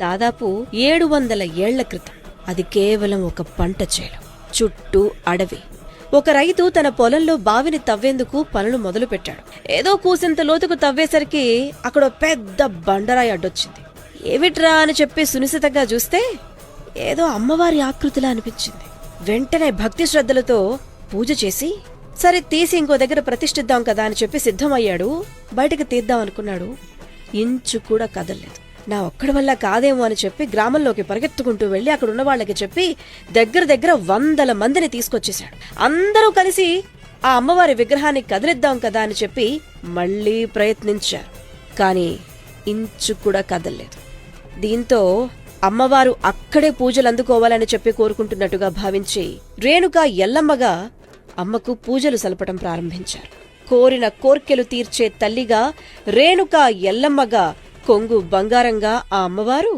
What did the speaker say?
దాదాపు 700 ఏళ్ల క్రితం. అది కేవలం ఒక పంట చేలు, చుట్టూ అడవి. ఒక రైతు తన పొలంలో బావిని తవ్వేందుకు పనులు మొదలుపెట్టాడు. ఏదో కూసింత లోతుకు తవ్వేసరికి అక్కడ పెద్ద బండరాయి అడ్డొచ్చింది. ఏమిట్రా అని చెప్పి సునిశితంగా చూస్తే ఏదో అమ్మవారి ఆకృతిలా అనిపించింది. వెంటనే భక్తి శ్రద్ధలతో పూజ చేసి, సరే తీసి ఇంకో దగ్గర ప్రతిష్ఠిద్దాం కదా అని చెప్పి సిద్ధమయ్యాడు. బయటకు తీద్దాం అనుకున్నాడు. ఇంచు కూడా కదల్లేదు. నా ఒక్కడి వల్ల కాదేమో అని చెప్పి గ్రామంలోకి పరిగెత్తుకుంటూ వెళ్లి అక్కడున్న వాళ్ళకి చెప్పి దగ్గర 100 మందిని తీసుకొచ్చేశాడు. అందరూ కలిసి ఆ అమ్మవారి విగ్రహాన్ని కదిలిద్దాం కదా అని చెప్పి మళ్లీ ప్రయత్నించారు. కాని ఇంచు కూడా కదల్లేదు. దీంతో అమ్మవారు అక్కడే పూజలు అందుకోవాలని చెప్పి కోరుకుంటున్నట్టుగా భావించి రేణుకా ఎల్లమ్మగా అమ్మకు పూజలు సలపటం ప్రారంభించారు. కోరిన కోర్కెలు తీర్చే తల్లిగా రేణుకా ఎల్లమ్మగా, కొంగు బంగారంగా ఆ అమ్మవారు